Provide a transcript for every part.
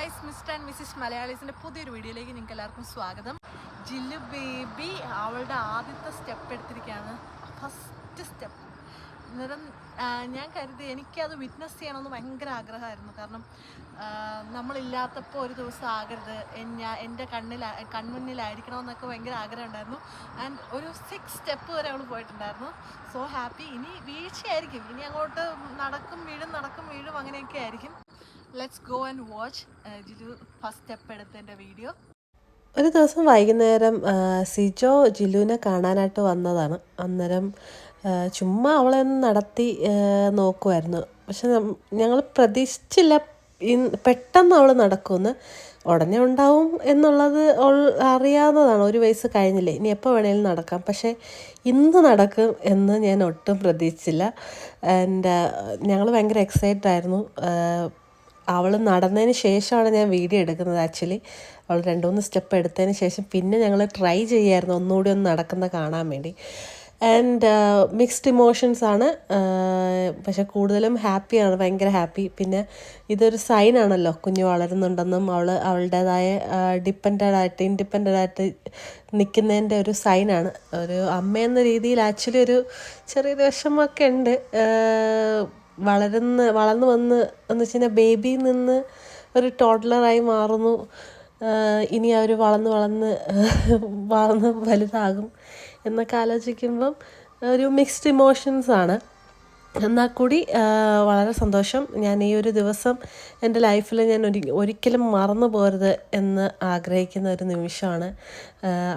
Guys, mister and Mrs മലയാളീസിൻ്റെ പുതിയൊരു വീഡിയോയിലേക്ക് നിങ്ങൾക്ക് എല്ലാവർക്കും സ്വാഗതം. ജില്ലു ബേബി അവളുടെ ആദ്യത്തെ സ്റ്റെപ്പ് എടുത്തിരിക്കുകയാണ്, ഫസ്റ്റ് സ്റ്റെപ്പ്. അന്നേരം ഞാൻ കരുതി എനിക്കത് വിറ്റ്നസ് ചെയ്യണമെന്ന് ഭയങ്കര ആഗ്രഹമായിരുന്നു. കാരണം നമ്മളില്ലാത്തപ്പോൾ ഒരു ദിവസം ആകരുത്, എൻ്റെ കൺമുന്നിലായിരിക്കണമെന്നൊക്കെ ഭയങ്കര ആഗ്രഹം ഉണ്ടായിരുന്നു. ആൻഡ് ഒരു 6 സ്റ്റെപ്പ് വരെ അവൾ പോയിട്ടുണ്ടായിരുന്നു. So happy. ഇനി വീഴ്ചയായിരിക്കും, ഇനി അങ്ങോട്ട് നടക്കും വീഴും അങ്ങനെയൊക്കെ ആയിരിക്കും. Let's go and watch Jilu first step എടുത്തതിൻ്റെ വീഡിയോ. ഒരു ദിവസം വൈകുന്നേരം സിജോ ജിലുവിനെ കാണാനായിട്ട് വന്നതാണ്. അന്നേരം ചുമ്മാ അവളെ ഒന്ന് നടത്തി നോക്കുമായിരുന്നു. പക്ഷെ ഞങ്ങൾ പ്രതീക്ഷിച്ചില്ല പെട്ടെന്ന് അവൾ നടക്കുമെന്ന്. ഉടനെ ഉണ്ടാവും എന്നുള്ളത് അറിയാവുന്നതാണ്, ഒരു വയസ്സ് കഴിഞ്ഞില്ലേ, ഇനി എപ്പോൾ വേണേലും നടക്കാം. പക്ഷേ ഇന്ന് നടക്കും എന്ന് ഞാൻ ഒട്ടും പ്രതീക്ഷിച്ചില്ല. ആൻഡ് ഞങ്ങൾ ഭയങ്കര എക്സൈറ്റഡ് ആയിരുന്നു. അവൾ നടന്നതിന് ശേഷമാണ് ഞാൻ വീഡിയോ എടുക്കുന്നത്. ആക്ച്വലി അവൾ 2-3 സ്റ്റെപ്പ് എടുത്തതിന് ശേഷം പിന്നെ ഞങ്ങൾ ട്രൈ ചെയ്യായിരുന്നു ഒന്നുകൂടി ഒന്ന് നടക്കുന്ന കാണാൻ വേണ്ടി. ആൻഡ് മിക്സ്ഡ് ഇമോഷൻസ് ആണ്. പക്ഷെ കൂടുതലും ഹാപ്പിയാണ്, ഭയങ്കര ഹാപ്പി. പിന്നെ ഇതൊരു സൈനാണല്ലോ, കുഞ്ഞ് വളരുന്നുണ്ടെന്നും അവളുടേതായ ഇൻഡിപെൻഡൻ്റ് ആയിട്ട് നിൽക്കുന്നതിൻ്റെ ഒരു സൈനാണ്. ഒരു അമ്മയെന്ന രീതിയിൽ ആക്ച്വലി ഒരു ചെറിയൊരു വിഷമമൊക്കെ ഉണ്ട്. വളർന്നു വന്ന് എന്ന് വെച്ച് കഴിഞ്ഞാൽ ബേബിയിൽ നിന്ന് ഒരു ടോഡ്ലറായി മാറുന്നു. ഇനി അവർ വളർന്ന് വലുതാകും എന്നൊക്കെ ആലോചിക്കുമ്പം ഒരു മിക്സ്ഡ് ഇമോഷൻസാണ്. എന്നാൽ കൂടി വളരെ സന്തോഷം. ഞാൻ ഈ ഒരു ദിവസം എൻ്റെ ലൈഫിൽ ഞാൻ ഒരിക്കലും മറന്നു പോകരുത് എന്ന് ആഗ്രഹിക്കുന്ന ഒരു നിമിഷമാണ്.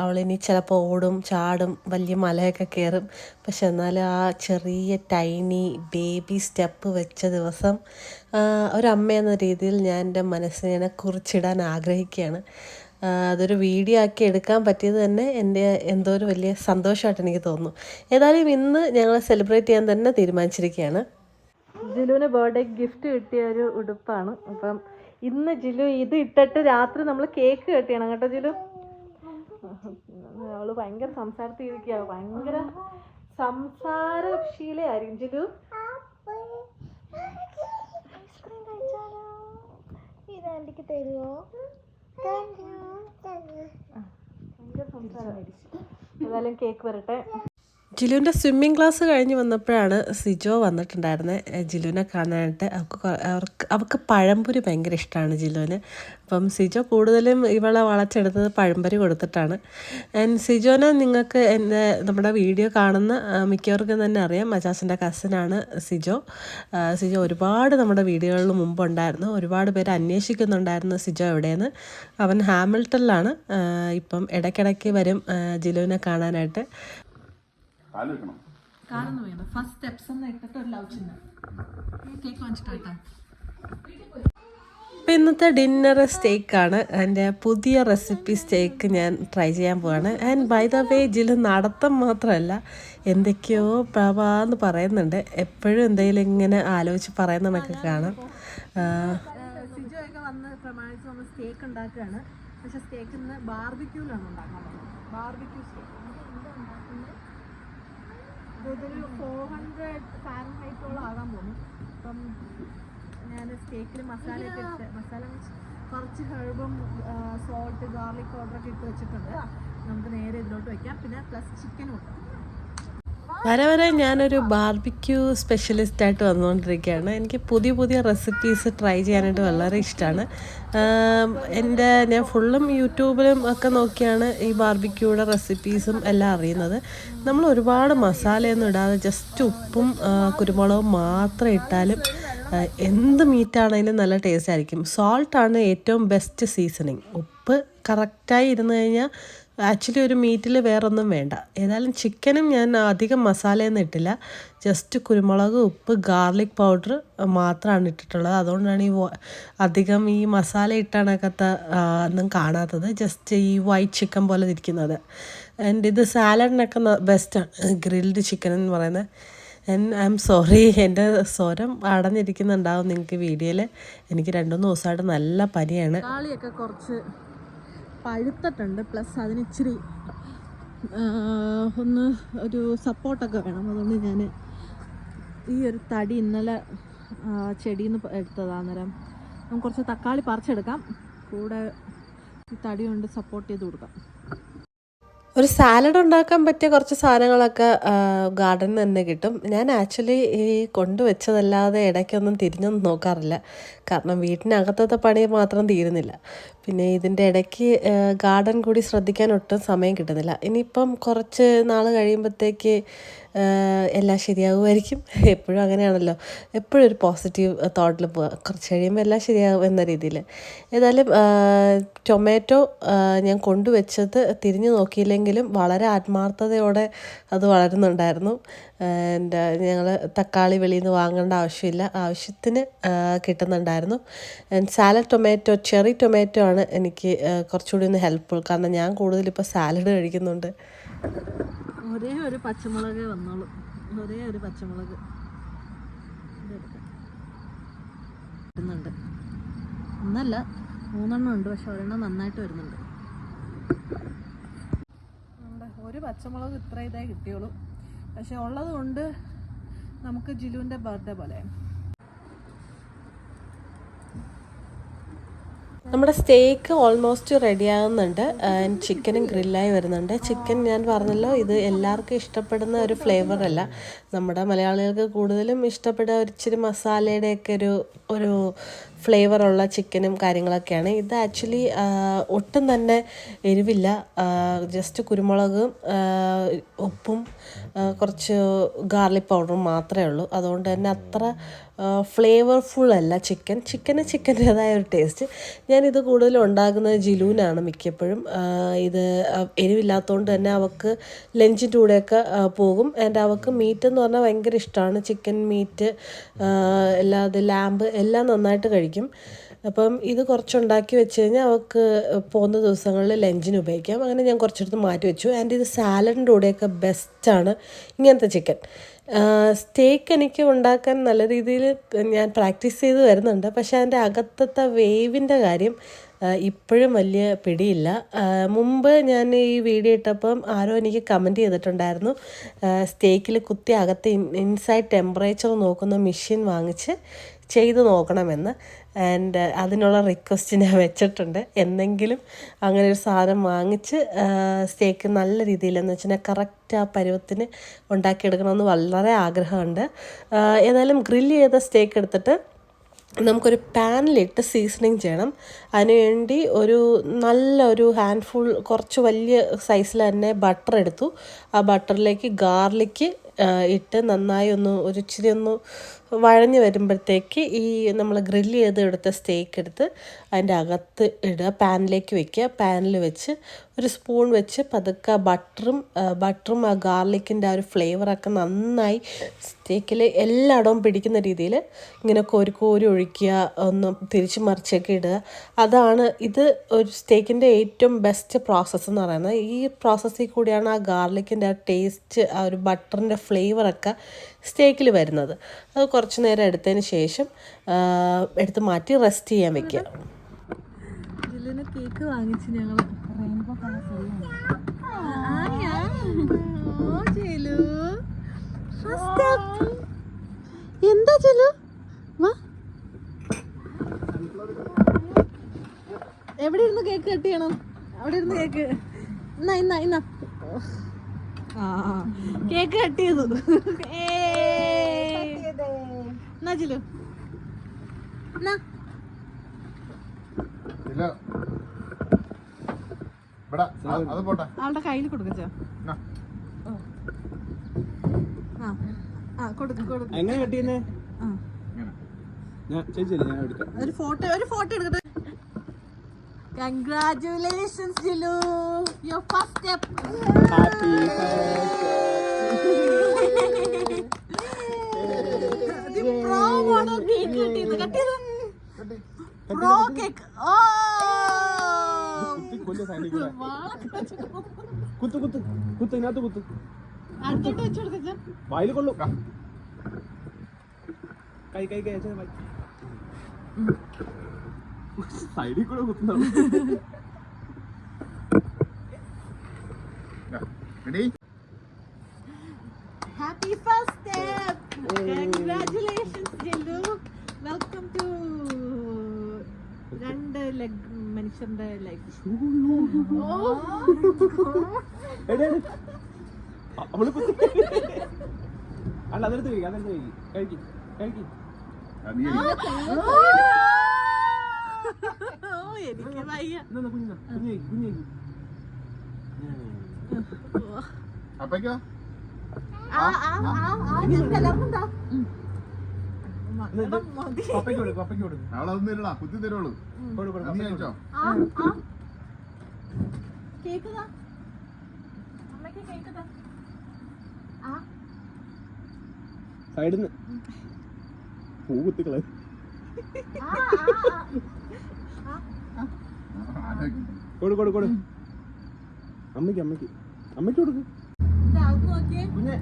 അവളിനി ചിലപ്പോൾ ഓടും, ചാടും, വലിയ മലയൊക്കെ കയറും. പക്ഷെ എന്നാലും ആ ചെറിയ ടൈനി ബേബി സ്റ്റെപ്പ് വെച്ച ദിവസം ഒരമ്മ എന്ന രീതിയിൽ ഞാൻ എൻ്റെ മനസ്സിനെ കുറിച്ചിടാൻ ആഗ്രഹിക്കുകയാണ്. അതൊരു വീഡിയോ ആക്കി എടുക്കാൻ പറ്റിയത് തന്നെ എൻ്റെ എന്തോ ഒരു വലിയ സന്തോഷമായിട്ട് എനിക്ക് തോന്നുന്നു. ഏതായാലും ഇന്ന് ഞങ്ങൾ സെലിബ്രേറ്റ് ചെയ്യാൻ തന്നെ തീരുമാനിച്ചിരിക്കുകയാണ്. ജിലുവിന് ബർത്ത്ഡേ ഗിഫ്റ്റ് കിട്ടിയ ഒരു ഉടുപ്പാണ്. അപ്പം ഇന്ന് ജിലു ഇത് ഇട്ടിട്ട് രാത്രി നമ്മൾ കേക്ക് കട്ട് ചെയ്യണം കേട്ടോ ജിലു. അവൾ ഭയങ്കര സംസാരത്തിരിക്കുക, ഭയങ്കര സംസാരശീലയായിരിക്കും ജിലു. ഇതെനിക്ക് തരുമോ? ഏതായാലും കേക്ക് വരട്ടെ. ജിലുവിൻ്റെ സ്വിമ്മിങ് ക്ലാസ് കഴിഞ്ഞ് വന്നപ്പോഴാണ് സിജോ വന്നിട്ടുണ്ടായിരുന്നത് ജിലുവിനെ കാണാനായിട്ട്. അവൾക്ക് പഴംപൊരി ഭയങ്കര ഇഷ്ടമാണ് ജിലുവിന്. അപ്പം സിജോ കൂടുതലും ഇവളെ വളച്ചെടുത്തത് പഴംപൊരി കൊടുത്തിട്ടാണ്. ആൻഡ് സിജോനെ നിങ്ങൾക്ക് നമ്മുടെ വീഡിയോ കാണുന്ന മിക്കവർക്കും തന്നെ അറിയാം. മച്ചാച്ചൻ്റെ കസിനാണ് സിജോ. സിജോ ഒരുപാട് നമ്മുടെ വീഡിയോകളിൽ മുമ്പുണ്ടായിരുന്നു. ഒരുപാട് പേര് അന്വേഷിക്കുന്നുണ്ടായിരുന്നു സിജോ എവിടെയെന്ന്. അവൻ ഹാമിൽട്ടണിലാണ്. ഇപ്പം ഇടയ്ക്കിടയ്ക്ക് വരും ജിലുവിനെ കാണാനായിട്ട്. കാണുന്നു വേണ്ട ഫസ്റ്റ് സ്റ്റെപ്സ് എന്ന് ഇട്ടിട്ട് ഒരു ലവ് ചിഹ്നം കേക്ക് വാങ്ങിച്ചിട്ടാ. അപ്പം ഇന്നത്തെ ഡിന്നർ സ്റ്റേക്കാണ്. എൻ്റെ പുതിയ റെസിപ്പി സ്റ്റേക്ക് ഞാൻ ട്രൈ ചെയ്യാൻ പോവാണ്. And by the way Jilu നടത്തം മാത്രമല്ല എന്തൊക്കെയോ പ്രഭാന്ന് പറയുന്നുണ്ട്. എപ്പോഴും എന്തെങ്കിലും ഇങ്ങനെ ആലോചിച്ച് പറയുന്നതൊക്കെ കാണാം. സിജോ ഒക്കെ വന്ന് പ്രമാണിച്ച് നമ്മൾ സ്റ്റേക്ക് ഉണ്ടാക്കുകയാണ്. പക്ഷെ സ്റ്റേക്ക് ഇന്ന് ബാർബിക്യൂലാണ് ഉണ്ടാക്കുന്നത്. ബാർബിക്യൂ സ്റ്റേക്ക് ഇതൊരു 400 ഫാരൻഹൈറ്റോളം ആകാൻ പോകുന്നു. അപ്പം ഞാൻ സ്റ്റേക്കിൽ മസാലയൊക്കെ ഇട്ട് മീൻസ് കുറച്ച് ഹെർബും സോൾട്ട് ഗാർലിക് പൗഡറൊക്കെ ഇട്ട് വെച്ചിട്ടുണ്ട്. നമുക്ക് നേരെ ഇതിലോട്ട് വയ്ക്കാം. പിന്നെ പ്ലസ് ചിക്കനും ഉണ്ട്. വരെ ഞാനൊരു ബാർബിക്യൂ സ്പെഷ്യലിസ്റ്റായിട്ട് വന്നുകൊണ്ടിരിക്കുകയാണ്. എനിക്ക് പുതിയ റെസിപ്പീസ് ട്രൈ ചെയ്യാനായിട്ട് വളരെ ഇഷ്ടമാണ്. ഞാൻ ഫുള്ളും യൂട്യൂബിലും ഒക്കെ നോക്കിയാണ് ഈ ബാർബിക്യൂയുടെ റെസിപ്പീസും എല്ലാം അറിയുന്നത്. നമ്മൾ ഒരുപാട് മസാലയൊന്നും ഇടാതെ ജസ്റ്റ് ഉപ്പും കുരുമുളകും മാത്രം ഇട്ടാലും എന്ത് മീറ്റാണെങ്കിലും നല്ല ടേസ്റ്റ് ആയിരിക്കും. സോൾട്ടാണ് ഏറ്റവും ബെസ്റ്റ് സീസണിങ്. ഉപ്പ് കറക്റ്റായി ഇരുന്ന് കഴിഞ്ഞാൽ ആക്ച്വലി ഒരു മീറ്റിൽ വേറൊന്നും വേണ്ട. ഏതായാലും ചിക്കനും ഞാൻ അധികം മസാലയൊന്നും ഇട്ടില്ല. ജസ്റ്റ് കുരുമുളക്, ഉപ്പ്, ഗാർലിക് പൗഡർ മാത്രമാണ് ഇട്ടിട്ടുള്ളത്. അതുകൊണ്ടാണ് അധികം ഈ മസാല ഇട്ടാണക്കത്ത ഒന്നും കാണാത്തത്. ജസ്റ്റ് ഈ വൈറ്റ് ചിക്കൻ പോലെ ഇരിക്കുന്നത്. ആൻഡ് ഇത് സാലഡിനൊക്കെ ബെസ്റ്റാണ് ഗ്രിൽഡ് ചിക്കൻ എന്ന് പറയുന്നത്. ഐ എം സോറി, എൻ്റെ സ്വരം അടഞ്ഞിരിക്കുന്നുണ്ടാവും നിങ്ങൾക്ക് വീഡിയോയിൽ. എനിക്ക് 2-3 ദിവസമായിട്ട് നല്ല പനിയാണ്. കാളിയൊക്കെ കുറച്ച് പഴുത്തിട്ടുണ്ട്. പ്ലസ് അതിന് ഇച്ചിരി ഒരു സപ്പോർട്ടൊക്കെ വേണം. അതുകൊണ്ട് ഞാൻ ഈ ഒരു തടി ഇന്നലെ ചെടിയിൽ നിന്ന് എടുത്തതാണ്. അന്നേരം നമുക്ക് കുറച്ച് തക്കാളി പറിച്ചെടുക്കാം, കൂടെ ഈ തടി കൊണ്ട് സപ്പോർട്ട് ചെയ്ത് കൊടുക്കാം. ഒരു സാലഡ് ഉണ്ടാക്കാൻ പറ്റിയ കുറച്ച് സാധനങ്ങളൊക്കെ ഗാർഡനിൽ തന്നെ കിട്ടും. ഞാൻ ആക്ച്വലി ഈ കൊണ്ടുവച്ചതല്ലാതെ ഇടയ്ക്കൊന്നും തിരിഞ്ഞൊന്നും നോക്കാറില്ല, കാരണം വീട്ടിനകത്തത്തെ പണി മാത്രം തീരുന്നില്ല. പിന്നെ ഇതിൻ്റെ ഇടയ്ക്ക് ഗാർഡൻ കൂടി ശ്രദ്ധിക്കാൻ ഒട്ടും സമയം കിട്ടുന്നില്ല. ഇനിയിപ്പം കുറച്ച് നാൾ കഴിയുമ്പോഴത്തേക്ക് എല്ലാം ശരിയാകുമായിരിക്കും. എപ്പോഴും അങ്ങനെയാണല്ലോ, എപ്പോഴും ഒരു പോസിറ്റീവ് തോട്ടിൽ പോവുക, കുറച്ച് കഴിയുമ്പോൾ എല്ലാം ശരിയാകും എന്ന രീതിയിൽ. ഏതായാലും ടൊമാറ്റോ ഞാൻ കൊണ്ടുവച്ചത് തിരിഞ്ഞു നോക്കിയില്ലെങ്കിലും വളരെ ആത്മാർത്ഥതയോടെ അത് വളരുന്നുണ്ടായിരുന്നു. ഞങ്ങൾ തക്കാളി വെളിയിൽ നിന്ന് വാങ്ങേണ്ട ആവശ്യമില്ല, ആവശ്യത്തിന് കിട്ടുന്നുണ്ടായിരുന്നു. സാലഡ് ടൊമാറ്റോ, ചെറി ടൊമാറ്റോ ആണ് എനിക്ക് കുറച്ചുകൂടി ഒന്ന് ഹെൽപ്ഫുൾ, കാരണം ഞാൻ കൂടുതലിപ്പോൾ സാലഡ് കഴിക്കുന്നുണ്ട്. ഒരേ ഒരു പച്ചമുളക് വന്നോളൂ, ഒരേ ഒരു പച്ചമുളക് വരുന്നുണ്ട്. ഒന്നല്ല 3 ഉണ്ട്, പക്ഷെ ഒരെണ്ണം നന്നായിട്ട് വരുന്നുണ്ട്. ഒരു പച്ചമുളക് ഇത്ര ഇതായി കിട്ടിയോളൂ, പക്ഷെ ഉള്ളത് കൊണ്ട് നമുക്ക് ജിലുവിൻ്റെ ബർത്ത്ഡേ പോലെ. നമ്മുടെ സ്റ്റേക്ക് ഓൾമോസ്റ്റ് റെഡി ആകുന്നുണ്ട്. ചിക്കനും ഗ്രില്ലായി വരുന്നുണ്ട്. ചിക്കൻ ഞാൻ പറഞ്ഞല്ലോ, ഇത് എല്ലാവർക്കും ഇഷ്ടപ്പെടുന്ന ഒരു ഫ്ലേവർ അല്ല. നമ്മുടെ മലയാളികൾക്ക് കൂടുതലും ഇഷ്ടപ്പെടുക ഇച്ചിരി മസാലയുടെയൊക്കെ ഒരു ഫ്ലേവറുള്ള ചിക്കനും കാര്യങ്ങളൊക്കെയാണ്. ഇത് ആക്ച്വലി ഒട്ടും തന്നെ എരിവില്ല, ജസ്റ്റ് കുരുമുളകും ഉപ്പും കുറച്ച് ഗാർലിക് പൗഡറും മാത്രമേ ഉള്ളൂ. അതുകൊണ്ട് തന്നെ അത്ര ഫ്ലേവർഫുൾ അല്ല ചിക്കൻ്റേതായ ഒരു ടേസ്റ്റ്. ഞാനിത് കൂടുതലും ഉണ്ടാക്കുന്നത് ജിലുവിനാണ് മിക്കപ്പോഴും. ഇത് എരിവില്ലാത്തതുകൊണ്ട് തന്നെ അവൾക്ക് ലഞ്ചിൻ്റെ കൂടെയൊക്കെ പോകും. ആൻഡ് അവൾക്ക് മീറ്റ് എന്ന് പറഞ്ഞാൽ ഭയങ്കര ഇഷ്ടമാണ്. ചിക്കൻ മീറ്റ് അല്ലാതെ ലാമ്പ് എല്ലാം നന്നായിട്ട് കഴിക്കും. അപ്പം ഇത് കുറച്ചുണ്ടാക്കി വെച്ച് കഴിഞ്ഞാൽ അവൾക്ക് പോകുന്ന ദിവസങ്ങളിൽ ലഞ്ചിന് ഉപയോഗിക്കാം. അങ്ങനെ ഞാൻ കുറച്ചെടുത്ത് മാറ്റി വെച്ചു. ആൻഡ് ഇത് സാലഡിൻ്റെ കൂടെയൊക്കെ ബെസ്റ്റാണ് ഇങ്ങനത്തെ ചിക്കൻ. സ്റ്റേക്ക് എനിക്ക് ഉണ്ടാക്കാൻ നല്ല രീതിയിൽ ഞാൻ പ്രാക്ടീസ് ചെയ്ത് വരുന്നുണ്ട്, പക്ഷേ അതിൻ്റെ അകത്തത്തെ വേവിൻ്റെ കാര്യം ഇപ്പോഴും വലിയ പിടിയില്ല. മുമ്പ് ഞാൻ ഈ വീഡിയോ ഇട്ടപ്പം ആരോ എനിക്ക് കമൻറ്റ് ചെയ്തിട്ടുണ്ടായിരുന്നു, സ്റ്റേക്കിൽ കുത്തി അകത്ത് ഇൻസൈഡ് ടെമ്പറേച്ചർ നോക്കുന്ന മെഷീൻ വാങ്ങിച്ച് ചെയ്ത് നോക്കണമെന്ന്. ആൻഡ് അതിനുള്ള റിക്വസ്റ്റ് ഞാൻ വെച്ചിട്ടുണ്ട്. എന്തെങ്കിലും അങ്ങനെ ഒരു സാധനം വാങ്ങിച്ച് സ്റ്റേക്ക് നല്ല രീതിയിലെന്ന് വെച്ചാൽ കറക്റ്റ് ആ പരുവത്തിന് ഉണ്ടാക്കിയെടുക്കണമെന്ന് വളരെ ആഗ്രഹമുണ്ട്. ഏതായാലും ഗ്രില്ല് ചെയ്ത സ്റ്റേക്ക് എടുത്തിട്ട് നമുക്കൊരു പാനിലിട്ട് സീസണിങ് ചെയ്യണം. അതിനുവേണ്ടി നല്ലൊരു ഹാൻഡ്ഫുൾ കുറച്ച് വലിയ സൈസിൽ തന്നെ ബട്ടർ എടുത്തു. ആ ബട്ടറിലേക്ക് ഗാർലിക്ക് ഇട്ട് നന്നായി ഇച്ചിരി വഴഞ്ഞ് വരുമ്പോഴത്തേക്ക് ഈ നമ്മൾ ഗ്രില്ല് ചെയ്ത് എടുത്ത സ്റ്റേക്ക് എടുത്ത് അതിൻ്റെ അകത്ത് ഇടുക, പാനിലേക്ക് വെക്കുക. പാനിൽ വെച്ച് ഒരു സ്പൂൺ വെച്ച് പതുക്കെ ബട്ടറും ആ ഗാർലിക്കിൻ്റെ ആ ഒരു ഫ്ലേവറൊക്കെ നന്നായി സ്റ്റേക്കിൽ എല്ലായിടവും പിടിക്കുന്ന രീതിയിൽ ഇങ്ങനെ കോരി ഒഴിക്കുക, ഒന്ന് തിരിച്ച് മറിച്ചൊക്കെ ഇടുക. അതാണ് ഇത് ഒരു സ്റ്റേക്കിൻ്റെ ഏറ്റവും ബെസ്റ്റ് പ്രോസസ്സ് എന്ന് പറയുന്നത്. ഈ പ്രോസസ്സിൽ കൂടിയാണ് ആ ഗാർലിക്കിൻ്റെ ആ ടേസ്റ്റ്, ആ ഒരു ബട്ടറിൻ്റെ ഫ്ലേവറൊക്കെ സ്റ്റേക്കിൽ വരുന്നത്. അത് കുറച്ച് നേരം എടുത്തതിന് ശേഷം എടുത്ത് മാറ്റി റെസ്റ്റ് ചെയ്യാൻ വെക്കുക. ജില്ലിന് കേക്ക് വാങ്ങിച്ച് ഞങ്ങൾ റെയിൻബോ എന്താ ചെലു എവിടെ ഇരുന്ന് കേക്ക് കട്ട് ചെയ്യണം? അവിടെ ഇരുന്ന് കേക്ക് ഇന്ന കേക്ക് കട്ട് ചെയ്തു. എന്നാ ജിലു അവളുടെ കയ്യിൽ കൊടുക്കച്ച. എങ്ങനെ കട്ടിയെന്നേ? ഒരു ഫോട്ടോ എടുക്കട്ടെ. Congratulations, Jilu! Your first step. Happy The pro model cake cut it. Pro cake. Oh! കുത്ത് ഇതിനകത്ത് കുത്ത്. അടുത്തോട്ട് വെച്ച് കൊടുക്ക. വായിൽ കൊള്ളു. കൈ സൈഡിൽ കൂടെ കുത്തുന്നു. Happy first step. Congratulations, Jilu. Welcome to മനുഷ്യന്റെ ലൈഫ്. അവള് കുത്തി. അല്ല അതെടുത്ത് കഴിക്കും. എനിക്ക് വയ്യ. അപ്പയ്ക്കോ അവളതൊന്നും ഇല്ലടാ കുത്തി തരുള്ളൂ നീ കഴിച്ചോ കേക്കുതാ അമ്മയ്ക്ക് കേക്കുതാ. സൈഡിൽ നിന്ന് പൂ കുത്തിക്കളെ. കൊടു അമ്മയ്ക്ക് കൊടുക്ക്. കുഞ്ഞെ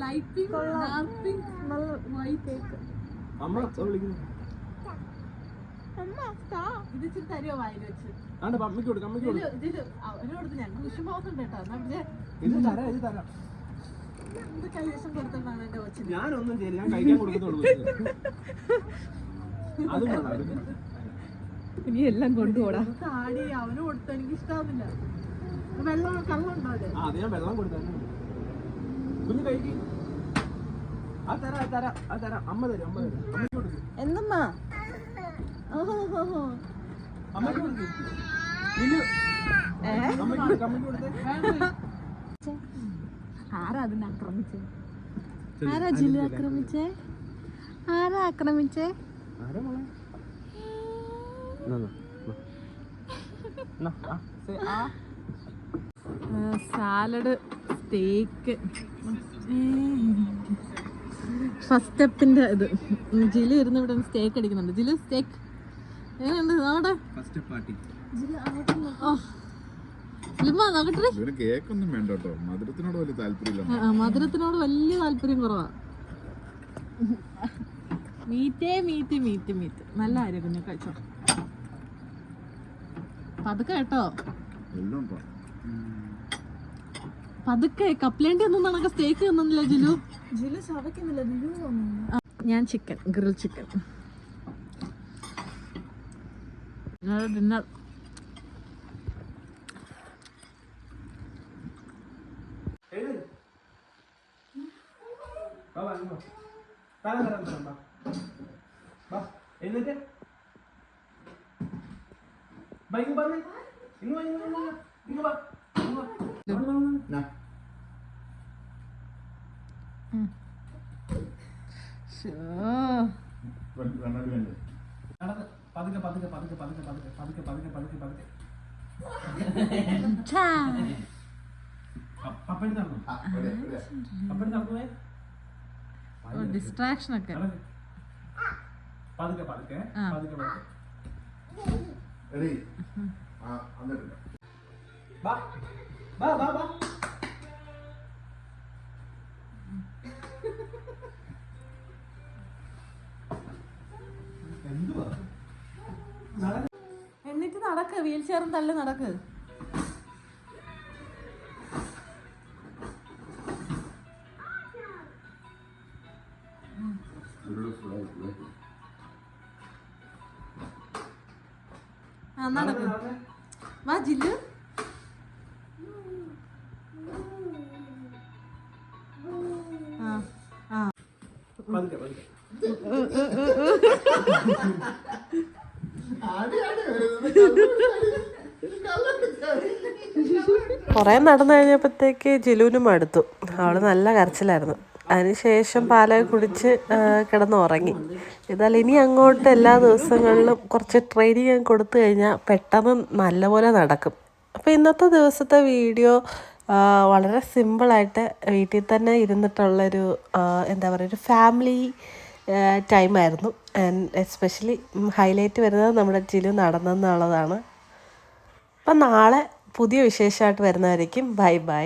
ലൈറ്റ് പിങ്ക്, ഡാർക്ക് പിങ്ക്, നല്ല വൈറ്റ് കേക്ക്. അമ്മ വിളിക്കുന്നു. ഇത് ഇച്ചിരി തരുമോ വായിൽ വെച്ച്? ആണ്ട് അമ്മയ്ക്ക് കൊടുക്ക്. അവനോട് ഞങ്ങൾക്ക് വിഷമമാകുന്നുണ്ട് കേട്ടോ. എന്നാ പിന്നെ ഇത് തരാം. ഇത് കൈവശം കൊടുത്തിട്ടാണ് എന്റെ കൊച്ചിന്. ഞാനൊന്നും ചെയ്യില്ല, ഞാൻ കഴിക്കാൻ കൊടുക്കത്തുള്ളൂ. അതും വേണം. ഇനി എല്ലാം കൊണ്ടുപോടാ. താടി അവന് കൊടുത്ത എനിക്ക് ഇഷ്ടാവുന്നില്ല. വെള്ളം കള്ളുണ്ടോ അത്? അത് ഞാൻ വെള്ളം കൊടുത്തു. കുഞ്ഞ് കഴിക്ക്. അത് തരാം. അമ്മ തരും. അമ്മയ്ക്ക് കൊടുക്ക്. എന്നമ്മാ അമ്മയ്ക്ക് കൊടുക്ക്. അമ്മയ്ക്ക് കൊടുത്തേ. ആരാ അതിനെ ആക്രമിച്ചേ? ആരാ ജില്ലു ആക്രമിച്ചേ? ആരാ മോളെ? സാലഡ്, സ്റ്റേക്ക്, ഫസ്റ്റ് സ്റ്റെപ്പിന്റെ ഇത്. ജിലു ഇരുന്ന് ഇവിടെ സ്റ്റേക്ക് അടിക്കുന്നുണ്ട്. ജിലു സ്റ്റേക്ക് എങ്ങനെയുണ്ട്? നോട്ടെ നോക്കട്ടെ. കേക്കൊന്നും വേണ്ട കേട്ടോ, മധുരത്തിനോട് വലിയ താല്പര്യമില്ല. മധുരത്തിനോട് വലിയ താല്പര്യം കുറവാ. മീറ്റ് നല്ല കാര്യം. കുഞ്ഞു കഴിച്ചോ പതുക്കെ കേട്ടോ. പതുക്കെ. കപ്ലേണ്ടി ഒന്നും നടക്ക. സ്റ്റേക്ക് തന്നില്ല ജിലു ശവക്കുന്നില്ല. ഞാൻ chicken, grill chicken dinner. Distraction ഒക്കെ. എന്നിട്ട് നടക്ക്. വീൽ ചെയറും തള്ളി നടക്ക്. നടക്ക്. വാ ജില്ലു. കുറേ നടന്നു കഴിഞ്ഞപ്പോഴത്തേക്ക് ജിലുവിനും മടുത്തു. അവൾ നല്ല കരച്ചിലായിരുന്നു. അതിനുശേഷം പാലൊക്കെ കുടിച്ച് കിടന്നുറങ്ങി. എന്നാൽ ഇനി അങ്ങോട്ട് എല്ലാ ദിവസങ്ങളിലും കുറച്ച് ട്രെയിനിങ് കൊടുത്തു കഴിഞ്ഞാൽ പെട്ടെന്ന് നല്ലപോലെ നടക്കും. അപ്പോൾ ഇന്നത്തെ ദിവസത്തെ വീഡിയോ വളരെ സിമ്പിളായിട്ട് വീട്ടിൽ തന്നെ ഇരുന്നിട്ടുള്ളൊരു എന്താ പറയുക, ഒരു ഫാമിലി ടൈമായിരുന്നു. ആൻഡ് എസ്പെഷ്യലി ഹൈലൈറ്റ് വരുന്നത് നമ്മുടെ ജിലു നടന്നെന്നുള്ളതാണ്. അപ്പം നാളെ പുതിയ വിശേഷമായിട്ട് വരുന്നതായിരിക്കും. ബൈ.